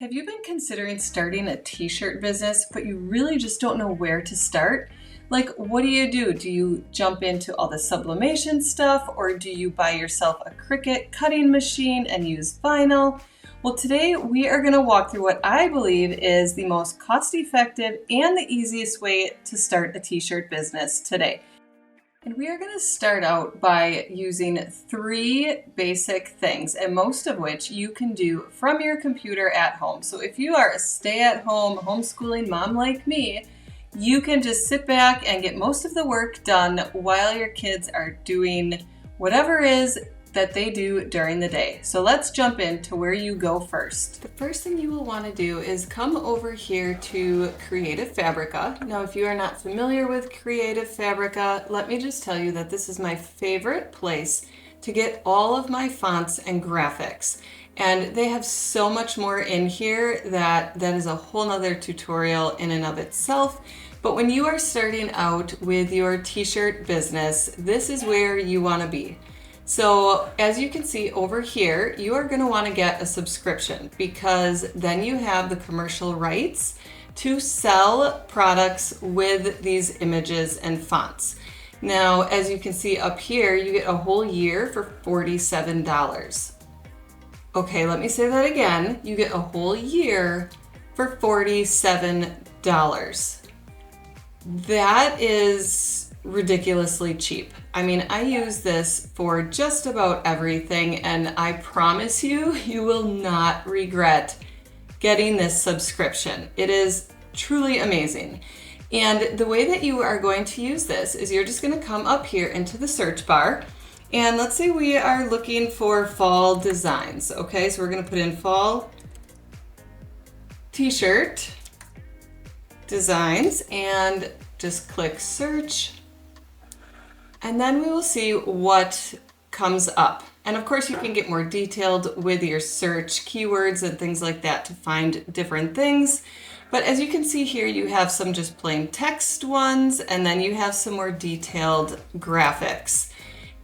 Have you been considering starting a t-shirt business, but you really just don't know where to start? Like, what do? Do you jump into all the sublimation stuff, or do you buy yourself a Cricut cutting machine and use vinyl? Well, today we are going to walk through what I believe is the most cost-effective and the easiest way to start a t-shirt business today. And we are going to start out by using three basic things, and most of which you can do from your computer at home. So if you are a stay-at-home homeschooling mom like me, you can just sit back and get most of the work done while your kids are doing whatever it is that they do during the day. So let's jump into where you go first. The first thing you will want to do is come over here to Creative Fabrica. Now, if you are not familiar with Creative Fabrica, let me just tell you that this is my favorite place to get all of my fonts and graphics. And they have so much more in here that is a whole nother tutorial in and of itself. But when you are starting out with your t-shirt business, this is where you want to be. So as you can see over here, you are going to want to get a subscription because then you have the commercial rights to sell products with these images and fonts. Now, as you can see up here, you get a whole year for $47. Okay, let me say that again. You get a whole year for $47. That is ridiculously cheap. I mean, I use this for just about everything, and I promise you, you will not regret getting this subscription. It is truly amazing. And the way that you are going to use this is you're just going to come up here into the search bar, and let's say we are looking for fall designs. Okay, so we're going to put in fall t-shirt designs and just click search. And then we will see what comes up. And of course you can get more detailed with your search keywords and things like that to find different things. But as you can see here, you have some just plain text ones, and then you have some more detailed graphics.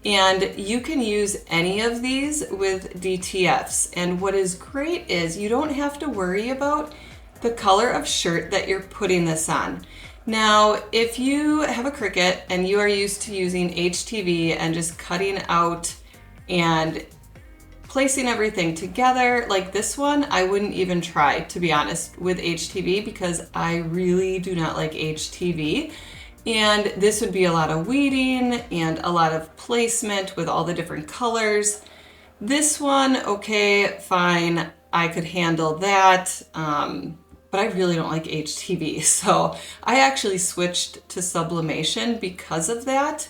And you can use any of these with DTFs. And what is great is you don't have to worry about the color of shirt that you're putting this on. Now, if you have a Cricut and you are used to using HTV and just cutting out and placing everything together like this one, I wouldn't even try, to be honest, with HTV because I really do not like HTV. And this would be a lot of weeding and a lot of placement with all the different colors. This one, okay, fine, I could handle that. But I really don't like HTV. So I actually switched to sublimation because of that,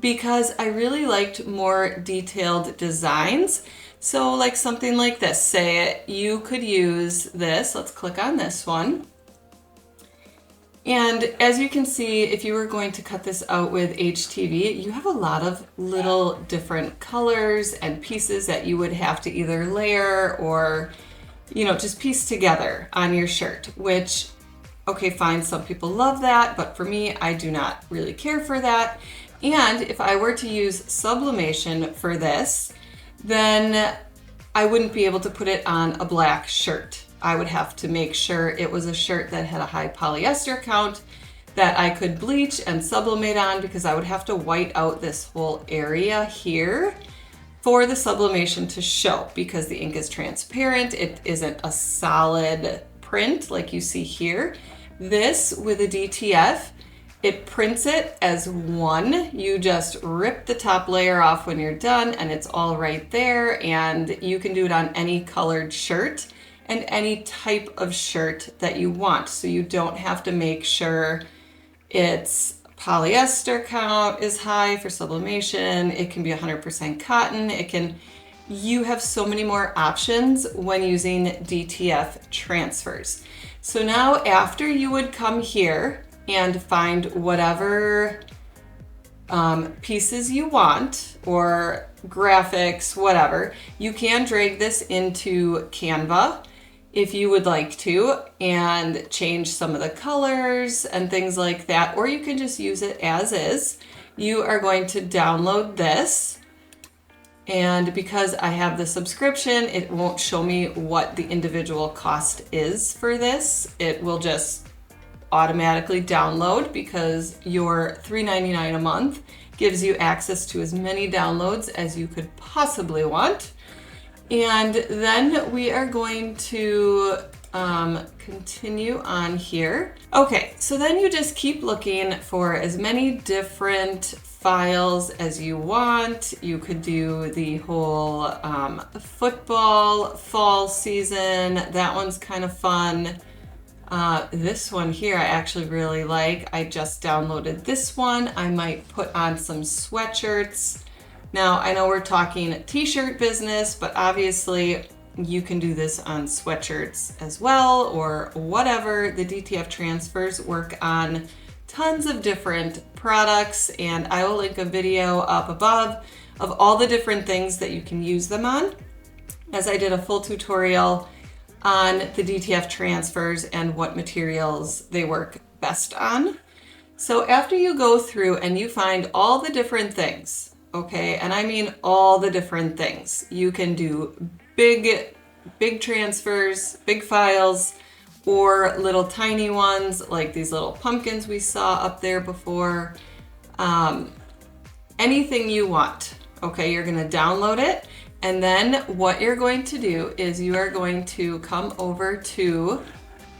because I really liked more detailed designs. So like something like this, say you could use this. Let's click on this one. And as you can see, if you were going to cut this out with HTV, you have a lot of little different colors and pieces that you would have to either layer or just piece together on your shirt, which, okay, fine, some people love that, but for me, I do not really care for that. And if I were to use sublimation for this, then I wouldn't be able to put it on a black shirt. I would have to make sure it was a shirt that had a high polyester count that I could bleach and sublimate on, because I would have to white out this whole area here for the sublimation to show, because the ink is transparent. It isn't a solid print like you see here. This with a DTF, it prints it as one. You just rip the top layer off when you're done and it's all right there, and you can do it on any colored shirt and any type of shirt that you want. So you don't have to make sure its polyester count is high for sublimation. It can be 100% cotton. You have so many more options when using DTF transfers. So now after you would come here and find whatever pieces you want or graphics, whatever, you can drag this into Canva if you would like to, and change some of the colors and things like that, or you can just use it as is. You are going to download this, And because I have the subscription, it won't show me what the individual cost is for this. It will just automatically download because your $3.99 a month gives you access to as many downloads as you could possibly want. And then we are going to continue on here. Okay, so then you just keep looking for as many different files as you want. You could do the whole football fall season. That one's kind of fun. This one here I actually really like. I just downloaded this one. I might put on some sweatshirts. Now I know we're talking t-shirt business, but obviously you can do this on sweatshirts as well or whatever. The DTF transfers work on tons of different products, and I will link a video up above of all the different things that you can use them on, as I did a full tutorial on the DTF transfers and what materials they work best on. So after you go through and you find all the different things, okay, and I mean all the different things, you can do big transfers, big files, or little tiny ones like these little pumpkins we saw up there before. Anything you want, okay, you're gonna download it. And then what you're going to do is you are going to come over to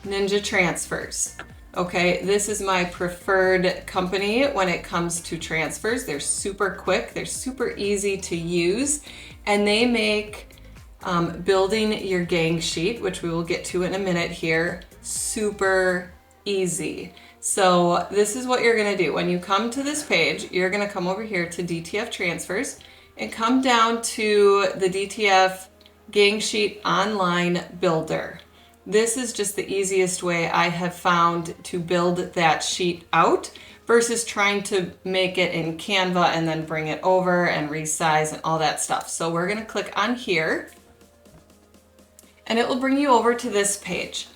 Ninja Transfers. Okay, this is my preferred company when it comes to transfers. They're super quick, they're super easy to use, and they make building your gang sheet, which we will get to in a minute here, super easy. So this is what you're gonna do. When you come to this page, you're gonna come over here to DTF Transfers and come down to the DTF Gang Sheet Online Builder. This is just the easiest way I have found to build that sheet out versus trying to make it in Canva and then bring it over and resize and all that stuff. So we're gonna click on here and it will bring you over to this page.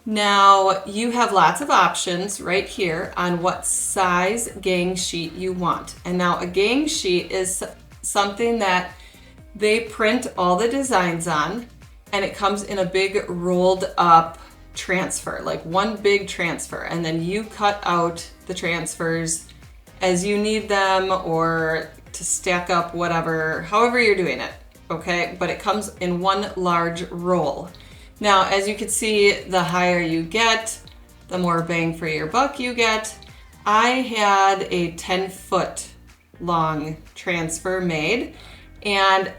Now you have lots of options right here on what size gang sheet you want. And now a gang sheet is something that they print all the designs on, and it comes in a big rolled up transfer, like one big transfer, and then you cut out the transfers as you need them or to stack up whatever, however you're doing it, okay? But it comes in one large roll. Now, as you can see, the higher you get, the more bang for your buck you get. I had a 10-foot long transfer made, and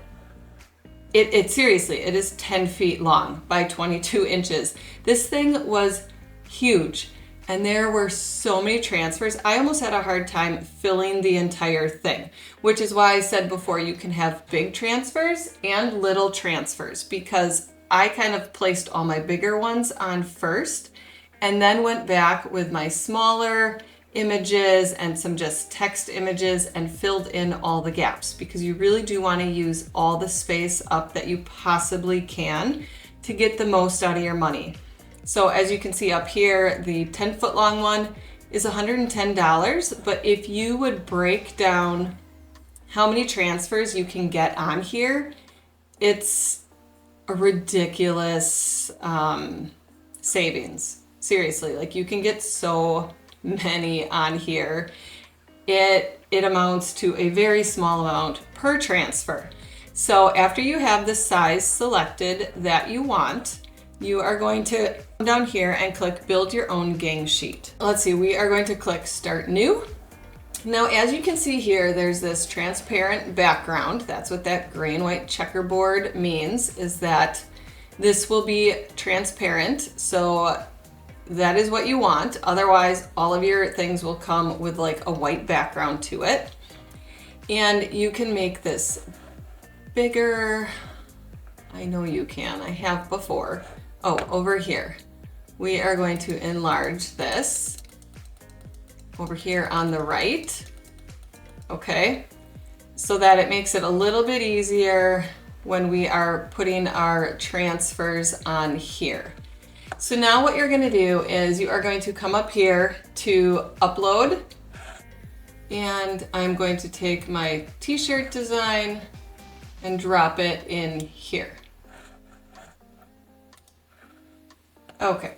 it seriously, it is 10 feet long by 22 inches. This thing was huge, and there were so many transfers. I almost had a hard time filling the entire thing, which is why I said before you can have big transfers and little transfers, because I kind of placed all my bigger ones on first and then went back with my smaller images and some just text images and filled in all the gaps, because you really do want to use all the space up that you possibly can to get the most out of your money. So as you can see up here, the 10-foot long one is $110, but if you would break down how many transfers you can get on here, it's a ridiculous savings. Seriously, like you can get so many on here. It amounts to a very small amount per transfer. So after you have the size selected that you want, you are going to come down here and click Build Your Own Gang Sheet. Let's see, we are going to click Start New. Now, as you can see here, there's this transparent background. That's what that gray and white checkerboard means, is that this will be transparent. So that is what you want. Otherwise, all of your things will come with like a white background to it. And you can make this bigger. I know you can. I have before. Oh, over here. We are going to enlarge this over here on the right. Okay. So that it makes it a little bit easier when we are putting our transfers on here. So now what you're going to do is you are going to come up here to upload, and I'm going to take my t-shirt design and drop it in here. Okay.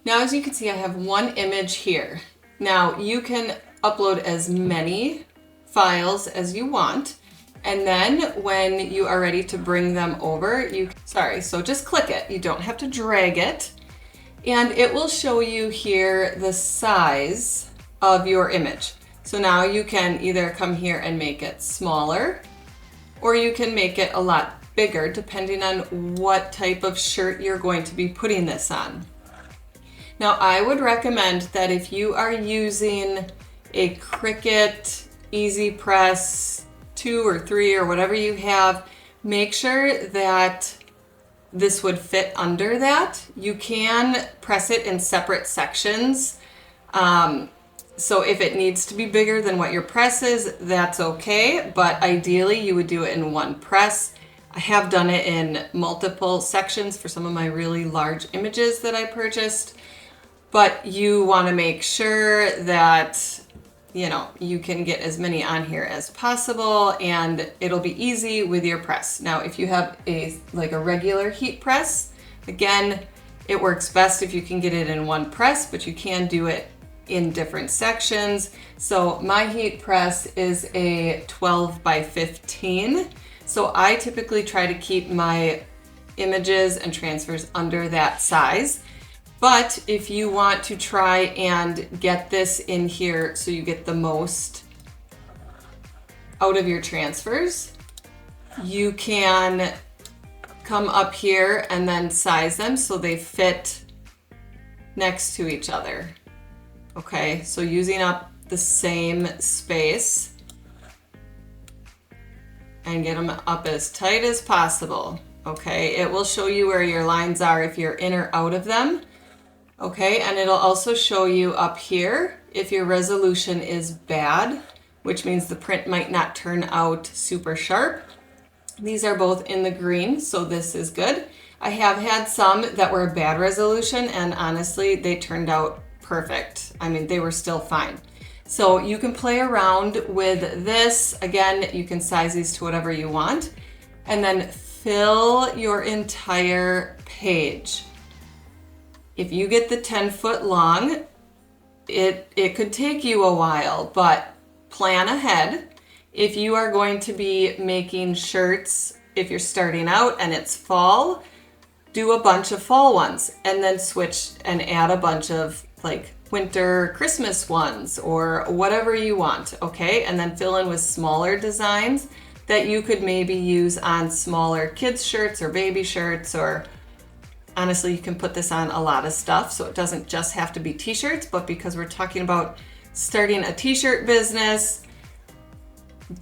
Now, as you can see, I have one image here. Now, you can upload as many files as you want, and then when you are ready to bring them over, so just click it. You don't have to drag it, and it will show you here the size of your image. So now you can either come here and make it smaller, or you can make it a lot bigger depending on what type of shirt you're going to be putting this on. Now, I would recommend that if you are using a Cricut Easy Press 2 or 3 or whatever you have, make sure that this would fit under that. You can press it in separate sections. So if it needs to be bigger than what your press is, that's okay, but ideally you would do it in one press. I have done it in multiple sections for some of my really large images that I purchased. But you want to make sure that, you know, you can get as many on here as possible, and it'll be easy with your press. Now, if you have a regular heat press, again, it works best if you can get it in one press, but you can do it in different sections. So my heat press is a 12 by 15. So I typically try to keep my images and transfers under that size. But if you want to try and get this in here so you get the most out of your transfers, you can come up here and then size them so they fit next to each other. Okay, so using up the same space and get them up as tight as possible. Okay, it will show you where your lines are if you're in or out of them. Okay, and it'll also show you up here if your resolution is bad, which means the print might not turn out super sharp. These are both in the green, so this is good. I have had some that were bad resolution, and honestly, they turned out perfect. I mean, they were still fine. So you can play around with this. Again, you can size these to whatever you want, and then fill your entire page. If you get the 10-foot long, it could take you a while, but plan ahead. If you are going to be making shirts, if you're starting out and it's fall, do a bunch of fall ones and then switch and add a bunch of like winter Christmas ones or whatever you want, okay? And then fill in with smaller designs that you could maybe use on smaller kids shirts or baby shirts, or honestly, you can put this on a lot of stuff, so it doesn't just have to be t-shirts, but because we're talking about starting a t-shirt business,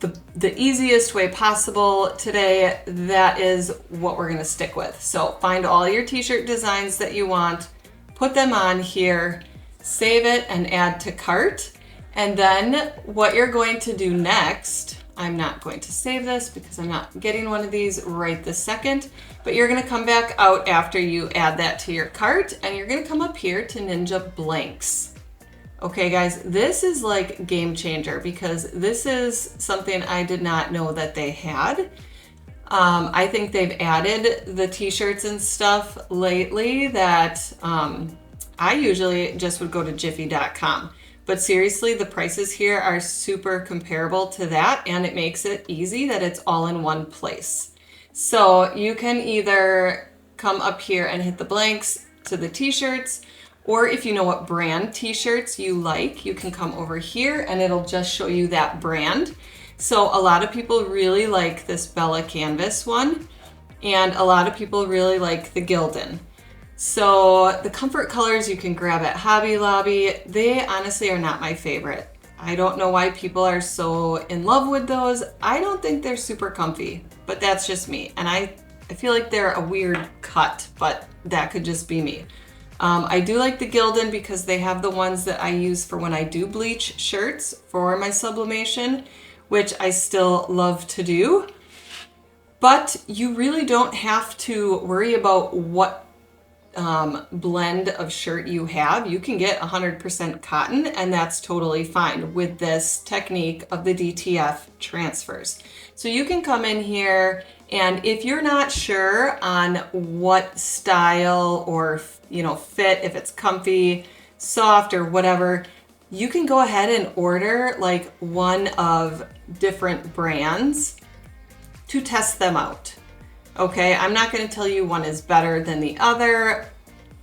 the easiest way possible today, that is what we're gonna stick with. So find all your t-shirt designs that you want, put them on here, save it and add to cart. And then what you're going to do next, I'm not going to save this because I'm not getting one of these right this second, but you're gonna come back out after you add that to your cart, and you're gonna come up here to Ninja Blanks. Okay guys, this is like game changer because this is something I did not know that they had. I think they've added the t-shirts and stuff lately that I usually just would go to jiffy.com. But seriously, the prices here are super comparable to that, and it makes it easy that it's all in one place. So you can either come up here and hit the blanks to the t-shirts, or if you know what brand t-shirts you like, you can come over here and it'll just show you that brand. So a lot of people really like this Bella Canvas one, and a lot of people really like the Gildan. So the comfort colors you can grab at Hobby Lobby. They honestly are not my favorite. I don't know why people are so in love with those. I don't think they're super comfy, but that's just me. And I feel like they're a weird cut, but that could just be me. I do like the Gildan because they have the ones that I use for when I do bleach shirts for my sublimation, which I still love to do. But you really don't have to worry about what blend of shirt you have. You can get 100% cotton, and that's totally fine with this technique of the DTF transfers. So you can come in here, and if you're not sure on what style or fit, if it's comfy, soft, or whatever, you can go ahead and order like one of different brands to test them out. Okay, I'm not going to tell you one is better than the other.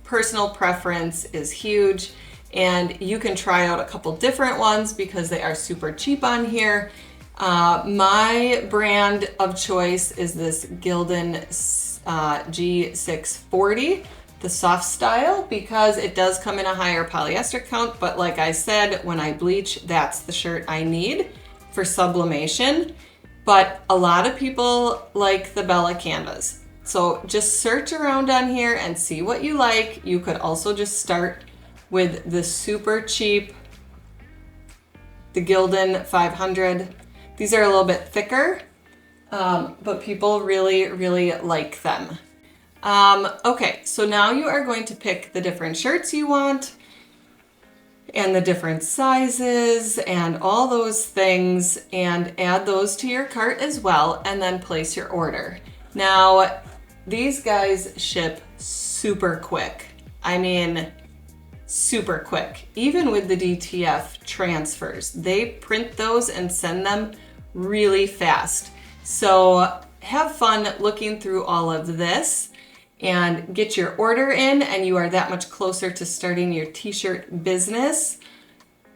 Personal preference is huge, and you can try out a couple different ones because they are super cheap on here. My brand of choice is this Gildan G640, the soft style, because it does come in a higher polyester count, but like I said, when I bleach, that's the shirt I need for sublimation. But a lot of people like the Bella Canvas. So just search around on here and see what you like. You could also just start with the super cheap, the Gildan 500. These are a little bit thicker, but people really, really like them. Okay, so now you are going to pick the different shirts you want and the different sizes and all those things, and add those to your cart as well, and then place your order. Now, these guys ship super quick. I mean, super quick. Even with the DTF transfers, they print those and send them really fast. So have fun looking through all of this and get your order in, and you are that much closer to starting your t-shirt business.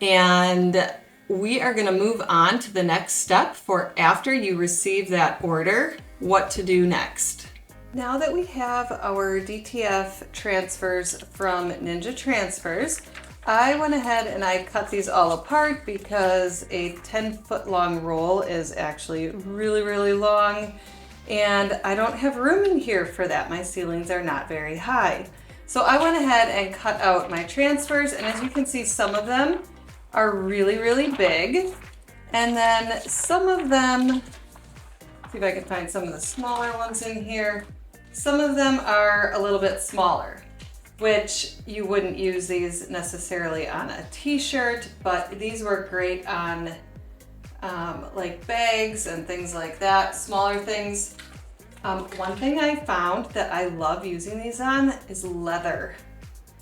And we are going to move on to the next step for after you receive that order, what to do next. Now that we have our DTF transfers from Ninja Transfers, I went ahead and I cut these all apart because a 10-foot long roll is actually really, really long. And I don't have room in here for that. My ceilings are not very high. So I went ahead and cut out my transfers, and as you can see, some of them are really, really big. And then some of them, see if I can find some of the smaller ones in here. Some of them are a little bit smaller, which you wouldn't use these necessarily on a t-shirt, but these work great on like bags and things like that, smaller things. One thing I found that I love using these on is leather.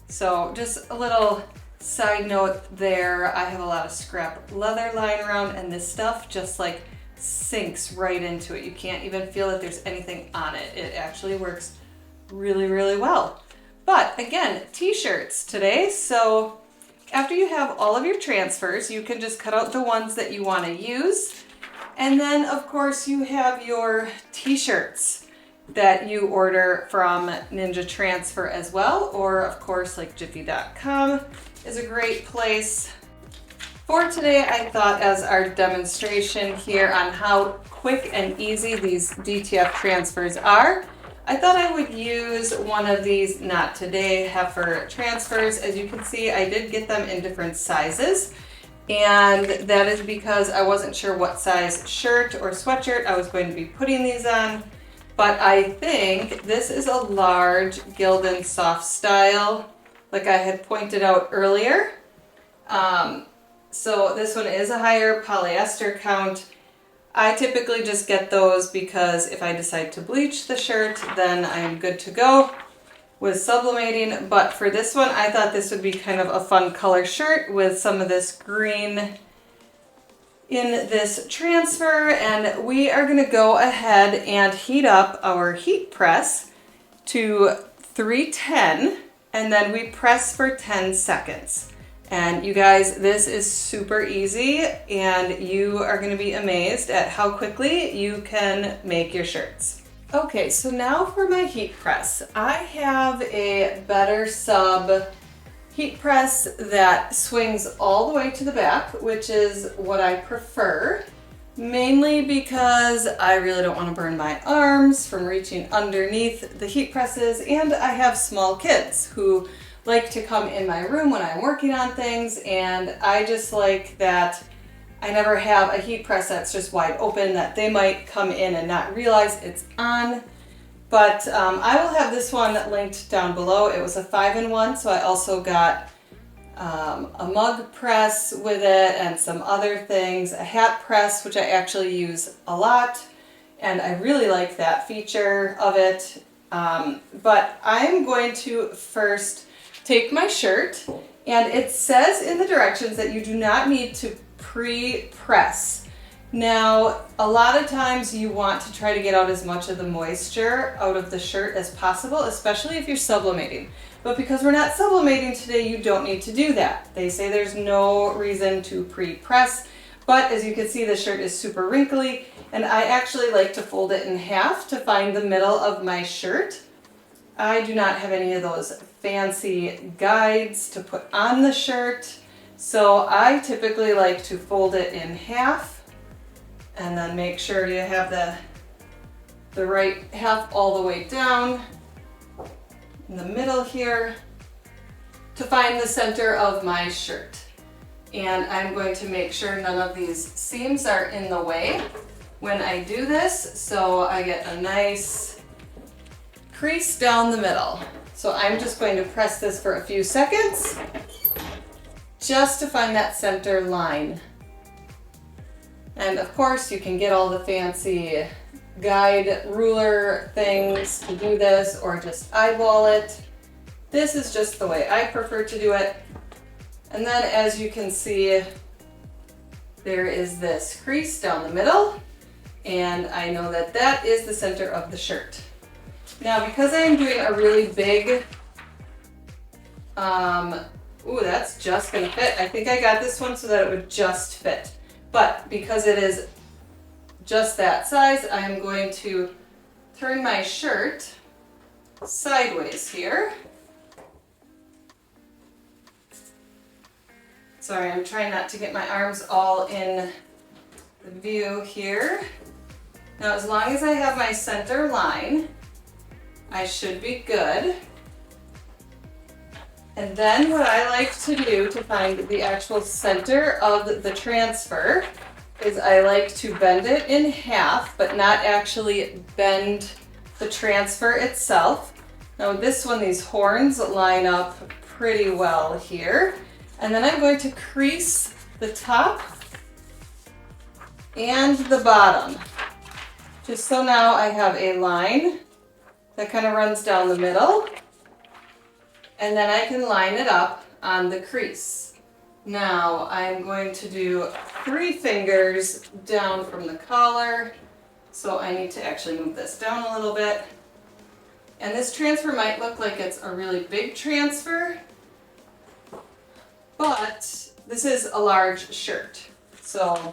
So just a little side note there, I have a lot of scrap leather lying around, and this stuff just like sinks right into it. You can't even feel that there's anything on it. It actually works really, really well. But again, t-shirts today. So after you have all of your transfers, you can just cut out the ones that you want to use. And then of course you have your t-shirts that you order from Ninja Transfer as well, or of course like Jiffy.com is a great place. For today, I thought as our demonstration here on how quick and easy these DTF transfers are, I thought I would use one of these Not Today heifer transfers. As you can see, I did get them in different sizes, and that is because I wasn't sure what size shirt or sweatshirt I was going to be putting these on, but I think this is a large Gildan soft style, like I had pointed out earlier. So this one is a higher polyester count. I typically just get those because if I decide to bleach the shirt, then I'm good to go with sublimating. But for this one, I thought this would be kind of a fun color shirt with some of this green in this transfer. And we are going to go ahead and heat up our heat press to 310, and then we press for 10 seconds. And you guys, this is super easy, and you are going to be amazed at how quickly you can make your shirts. Okay, so now for my heat press. I have a Better Sub heat press that swings all the way to the back, which is what I prefer, mainly because I really don't want to burn my arms from reaching underneath the heat presses, and I have small kids who like to come in my room when I'm working on things, and I just like that I never have a heat press that's just wide open, that they might come in and not realize it's on. But I will have this one linked down below. It was a 5-in-1, so I also got a mug press with it and some other things, a hat press, which I actually use a lot, and I really like that feature of it. But I'm going to first take my shirt, and it says in the directions that you do not need to pre-press. Now, a lot of times you want to try to get out as much of the moisture out of the shirt as possible, especially if you're sublimating. But because we're not sublimating today, you don't need to do that. They say there's no reason to pre-press, but as you can see, the shirt is super wrinkly, and I actually like to fold it in half to find the middle of my shirt. I do not have any of those fancy guides to put on the shirt, so I typically like to fold it in half and then make sure you have the right half all the way down in the middle here to find the center of my shirt. And I'm going to make sure none of these seams are in the way when I do this, so I get a nice crease down the middle. So I'm just going to press this for a few seconds just to find that center line. And of course you can get all the fancy guide ruler things to do this, or just eyeball it. This is just the way I prefer to do it. And then as you can see, there is this crease down the middle, and I know that that is the center of the shirt. Now, because I'm doing a really big, ooh, that's just gonna fit. I think I got this one so that it would just fit. But because it is just that size, I'm going to turn my shirt sideways here. Sorry, I'm trying not to get my arms all in the view here. Now, as long as I have my center line, I should be good. And then what I like to do to find the actual center of the transfer is I like to bend it in half, but not actually bend the transfer itself. Now this one, these horns line up pretty well here. And then I'm going to crease the top and the bottom, just so now I have a line that kind of runs down the middle. And then I can line it up on the crease. Now I'm going to do 3 fingers down from the collar. So I need to actually move this down a little bit. And this transfer might look like it's a really big transfer, but this is a large shirt. So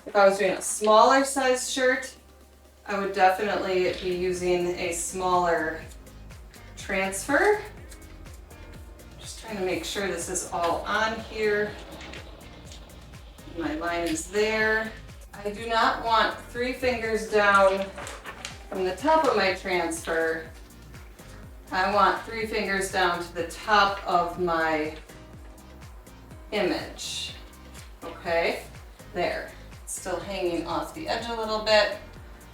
if I was doing a smaller size shirt, I would definitely be using a smaller transfer. Trying to make sure this is all on here. My line is there. I do not want 3 fingers down from the top of my transfer. I want 3 fingers down to the top of my image. Okay, there. It's still hanging off the edge a little bit.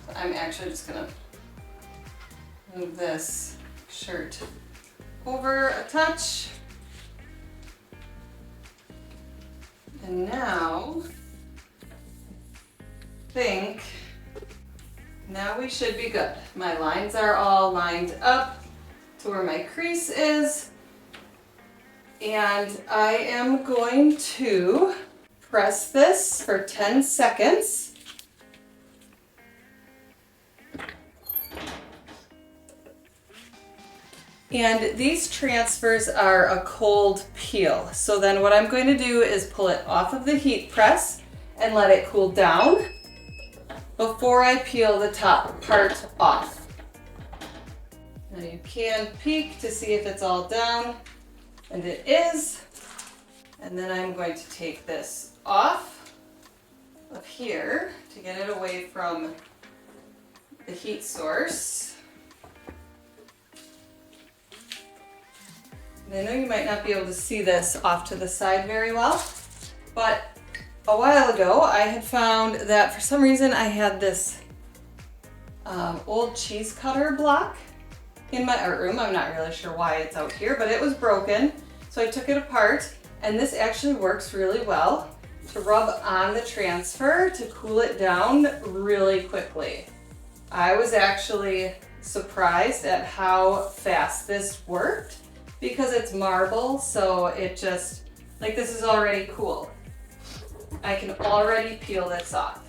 So I'm actually just gonna move this shirt over a touch. And now, now we should be good. My lines are all lined up to where my crease is. And I am going to press this for 10 seconds. And these transfers are a cold peel. So then what I'm going to do is pull it off of the heat press and let it cool down before I peel the top part off. Now you can peek to see if it's all down, and it is. And then I'm going to take this off of here to get it away from the heat source. I know you might not be able to see this off to the side very well, but a while ago I had found that for some reason I had this old cheese cutter block in my art room. I'm not really sure why it's out here, but it was broken. So I took it apart, and this actually works really well to rub on the transfer to cool it down really quickly. I was actually surprised at how fast this worked because it's marble, so it just, like, this is already cool. I can already peel this off.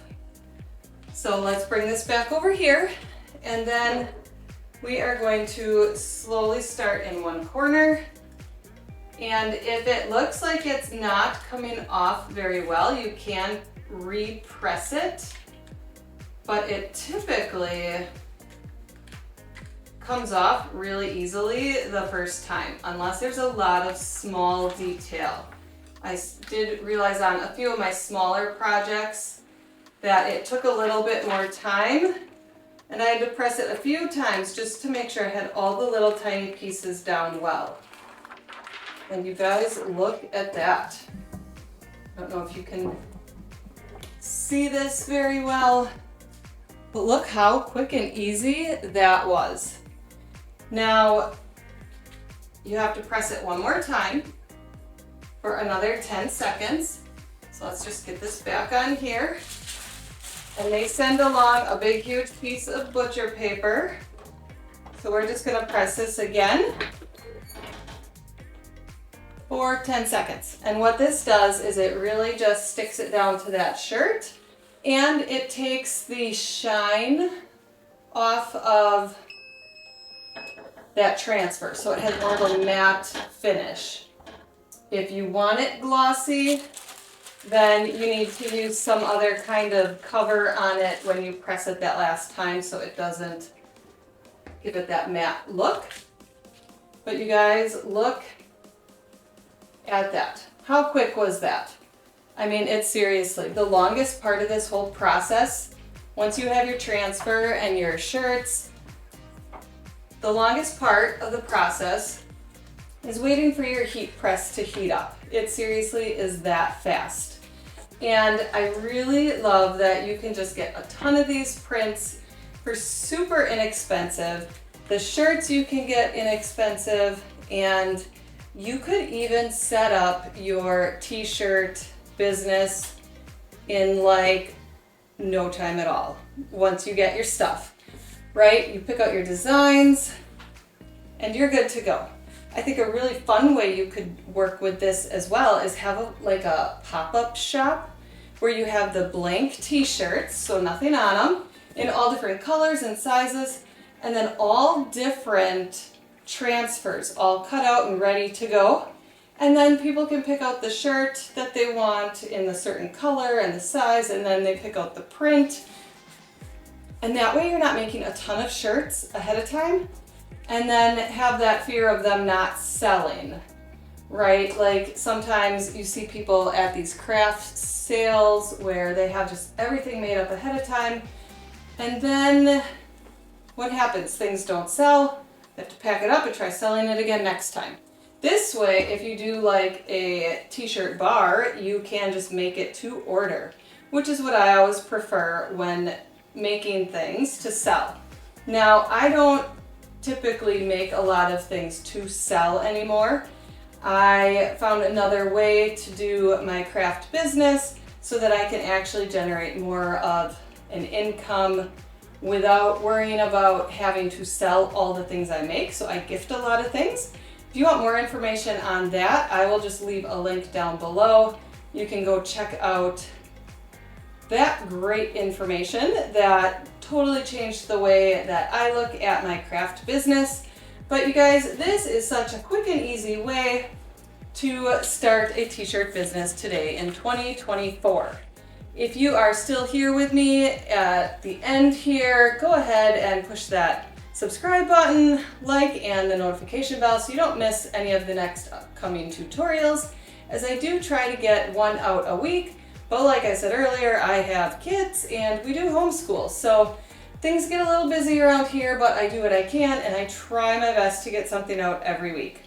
So let's bring this back over here, and then we are going to slowly start in one corner. And if it looks like it's not coming off very well, you can repress it, but it typically comes off really easily the first time, unless there's a lot of small detail. I did realize on a few of my smaller projects that it took a little bit more time, and I had to press it a few times just to make sure I had all the little tiny pieces down well. And you guys, look at that. I don't know if you can see this very well, but look how quick and easy that was. Now, you have to press it one more time for another 10 seconds. So let's just get this back on here. And they send along a big, huge piece of butcher paper. So we're just gonna press this again for 10 seconds. And what this does is it really just sticks it down to that shirt, and it takes the shine off of that transfer. So it has more of a matte finish. If you want it glossy, then you need to use some other kind of cover on it when you press it that last time so it doesn't give it that matte look. But you guys, look at that. How quick was that? I mean, it's seriously the longest part of this whole process. Once you have your transfer and your shirts, the longest part of the process is waiting for your heat press to heat up. It seriously is that fast. And I really love that you can just get a ton of these prints for super inexpensive. The shirts you can get inexpensive, and you could even set up your t-shirt business in like no time at all once you get your stuff, right? You pick out your designs and you're good to go. I think a really fun way you could work with this as well is have like a pop-up shop where you have the blank t-shirts, so nothing on them, in all different colors and sizes, and then all different transfers all cut out and ready to go. And then people can pick out the shirt that they want in the certain color and the size, and then they pick out the print. And that way you're not making a ton of shirts ahead of time and then have that fear of them not selling, right? Like sometimes you see people at these craft sales where they have just everything made up ahead of time, and then what happens? Things don't sell. You have to pack it up and try selling it again next time. This way, if you do like a t-shirt bar, you can just make it to order, which is what I always prefer when making things to sell. Now, I don't typically make a lot of things to sell anymore. I found another way to do my craft business so that I can actually generate more of an income without worrying about having to sell all the things I make. So I gift a lot of things. If you want more information on that, I will just leave a link down below. You can go check out that great information that totally changed the way that I look at my craft business. But you guys, this is such a quick and easy way to start a t-shirt business today in 2024. If you are still here with me at the end here, go ahead and push that subscribe button, like, and the notification bell so you don't miss any of the next upcoming tutorials, as I do try to get one out a week. But like I said earlier, I have kids and we do homeschool, so things get a little busy around here, but I do what I can and I try my best to get something out every week.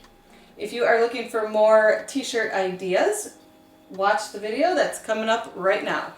If you are looking for more t-shirt ideas, watch the video that's coming up right now.